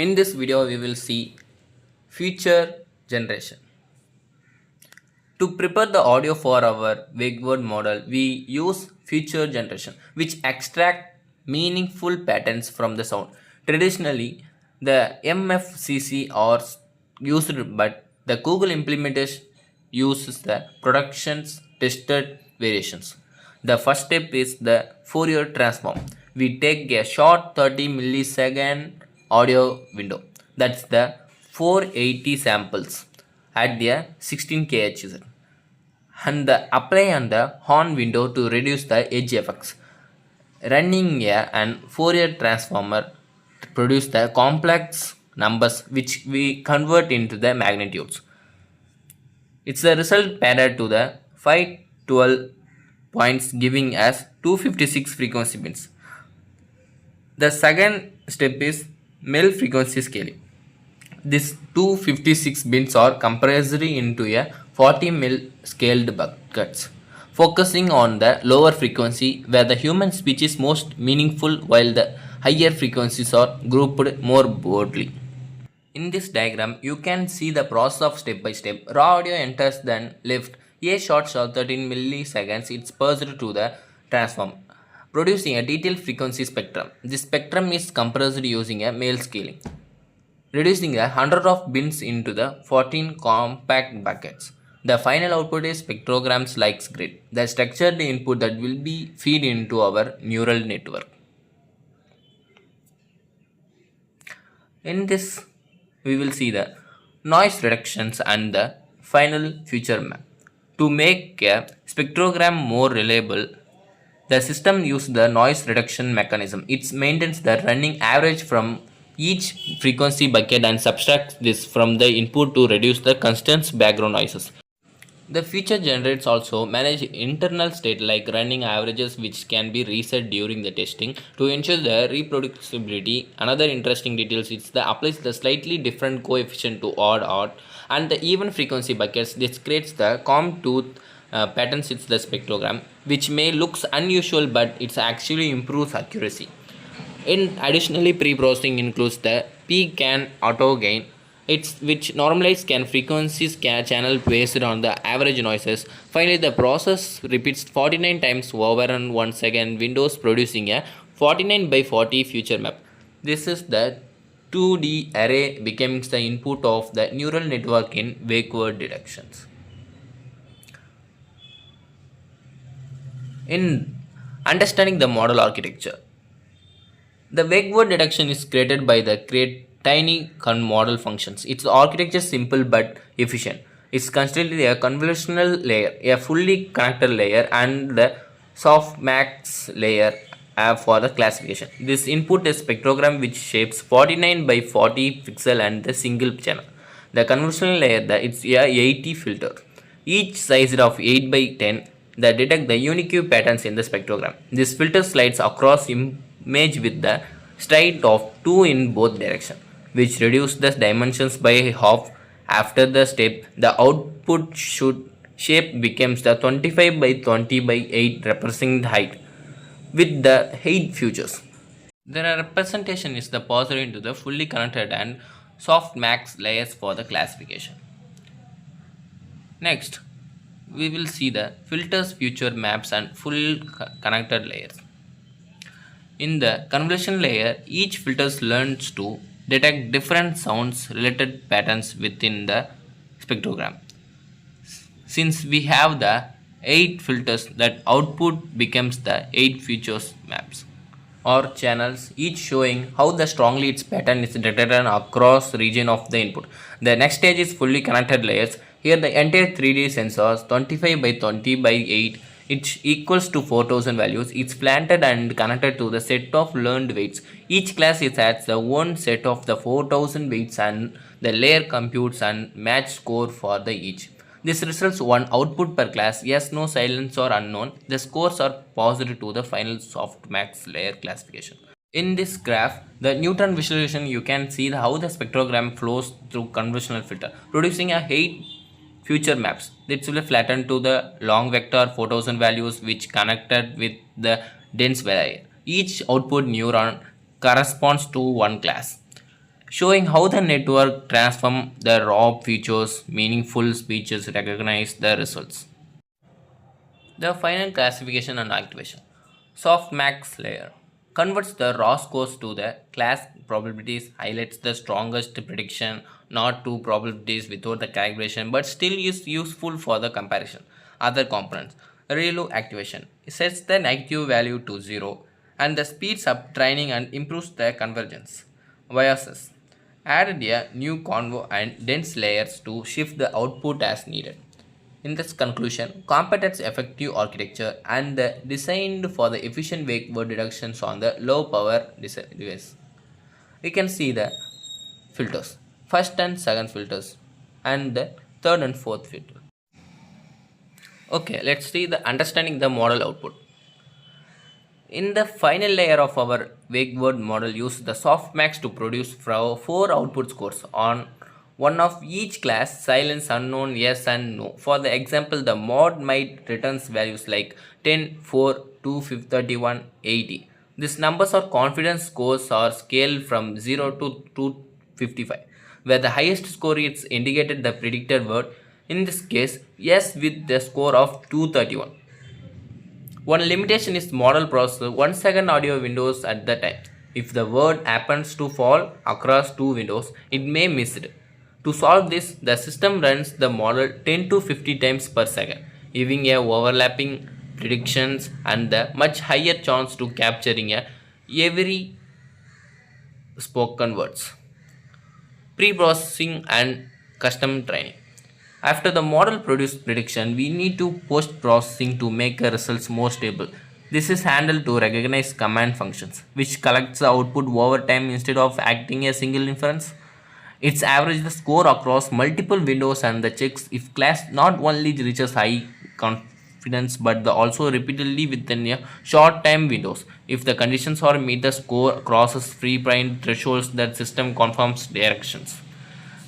In this video, we will see feature generation. To prepare the audio for our Wake-Word model, we use feature generation, which extract meaningful patterns from the sound. Traditionally, the MFCC are used, but the Google implementation uses the production's tested variations. The first step is the Fourier transform. We take a short 30 millisecond audio window, that's the 480 samples at the 16 kHz, and apply on the horn window to reduce the edge effects. Running an Fourier transformer produce the complex numbers which we convert into the magnitudes. It's the result paired to the 512 points, giving us 256 frequency bins. The second step is mel frequency scaling. These 256 bins are compressed into a 40 mil scaled buckets, focusing on the lower frequency where the human speech is most meaningful, while the higher frequencies are grouped more broadly. In this diagram, you can see the process of step by step. Raw audio enters, then left. A short 13 milliseconds, it's passed to the transform, producing a detailed frequency spectrum. This spectrum is compressed using a mel-scaling, reducing the 100 of bins into the 14 compact buckets. The final output is spectrograms like grid, the structured input that will be fed into our neural network. In this, we will see the noise reductions and the final feature map. To make a spectrogram more reliable, the system uses the noise reduction mechanism. It maintains the running average from each frequency bucket and subtracts this from the input to reduce the constant background noises. The feature generates also manage internal state like running averages, which can be reset during the testing to ensure the reproducibility. Another interesting details is the applies the slightly different coefficient to odd and the even frequency buckets. This creates the calm tooth patterns. It's the spectrogram, which may looks unusual, but it actually improves accuracy. Additionally, preprocessing includes the P-can auto gain, which normalizes can frequencies channel based on the average noises. Finally, the process repeats 49 times over in 1 second windows, producing a 49 by 40 feature map. This is the 2D array becomes the input of the neural network in Wake-Word detections. In understanding the model architecture, the Wake-Word detection is created by the TinyML model functions. Its architecture is simple but efficient. It's considered a convolutional layer, a fully connected layer, and the softmax layer for the classification. This input is spectrogram which shapes 49 by 40 pixel and the single channel. The convolutional layer, it's a 80 filter, each size of 8 by 10, that detect the unique patterns in the spectrogram. This filter slides across image with the stride of 2 in both directions, which reduce the dimensions by half. After the step, the output shape becomes the 25 by 20 by 8 representing the height with the height features. The representation is the passed into the fully connected and softmax layers for the classification. Next, we will see the filters, feature maps, and full connected layers. In the convolution layer, each filter learns to detect different sounds related patterns within the spectrogram. Since we have the 8 filters, that output becomes the 8 features maps or channels, each showing how the strongly its pattern is detected across region of the input. The next stage is fully connected layers. Here the entire 3D sensors 25 by 20 by 8, it equals to 4000 values. It's planted and connected to the set of learned weights. Each class is at the one set of the 4000 weights, and the layer computes and match score for the each. This results one output per class. Yes, no, silence or unknown. The scores are passed to the final softmax layer classification. In this graph, the Newton visualization, you can see how the spectrogram flows through convolutional filter, producing a 8 future maps. This will flatten to the long vector 4000 values, which connected with the dense layer. Each output neuron corresponds to one class. showing how the network transforms the raw features, meaningful speeches recognize the results. The final classification and activation. Softmax layer converts the raw scores to the class probabilities, highlights the strongest prediction, not two probabilities without the calibration, but still is useful for the comparison. Other components. ReLU activation sets the negative value to 0 and the speeds up training and improves the convergence. Biases added a new convo and dense layers to shift the output as needed. In this conclusion, competence effective architecture and designed for the efficient wake-word deductions on the low power device. We can see the filters, first and second filters, and the third and fourth filter. Okay, let's see the understanding the model output. In the final layer of our wake-word model, use the softmax to produce four output scores on one of each class: silence, unknown, yes and no. For the example, the mod might returns values like 10, 4, 2, 31, 80. These numbers or confidence scores are scaled from 0 to 255, where the highest score is indicated the predicted word, in this case yes with the score of 231. One limitation is model processor 1 second audio windows at the time. If the word happens to fall across two windows, it may miss it. To solve this, the system runs the model 10 to 50 times per second, giving a overlapping predictions and the much higher chance to capturing every spoken words. Pre-processing and custom training. After the model produces prediction, we need to post-processing to make the results more stable. This is handled to recognize command functions, which collects the output over time instead of acting a single inference. It's average the score across multiple windows and the checks if class not only reaches high confidence but also repeatedly within a short time windows. If the conditions are met, the score crosses predefined thresholds that system confirms directions.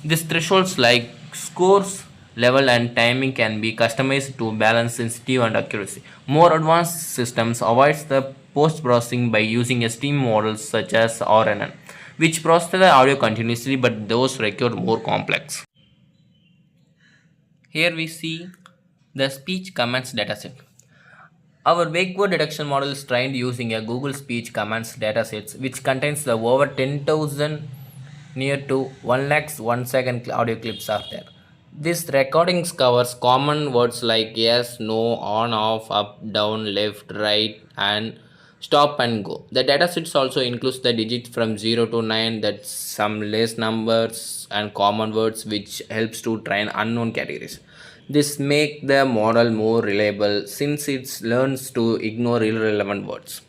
These thresholds like scores, level and timing can be customized to balance sensitivity and accuracy. More advanced systems avoids the post-processing by using stream models such as RNN, which process the audio continuously, but those require more complex. Here we see the speech commands dataset. Our wake-word detection model is trained using a Google Speech Commands Dataset, which contains the over 10,000 near to 1 lakh 1 second audio clips are there. This recordings covers common words like yes, no, on, off, up, down, left, right, and stop and go. The dataset also includes the digits from 0 to 9, that's some less numbers and common words, which helps to train unknown categories. This makes the model more reliable since it learns to ignore irrelevant words.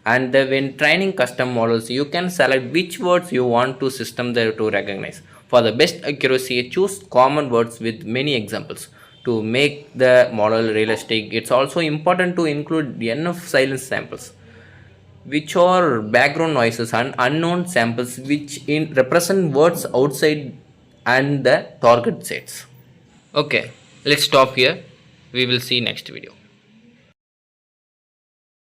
And when training custom models, you can select which words you want to system there to recognize. For the best accuracy, choose common words with many examples. To make the model realistic, it's also important to include enough silence samples, which are background noises, and unknown samples which represent words outside and the target sets. Okay, let's stop here. We will see next video.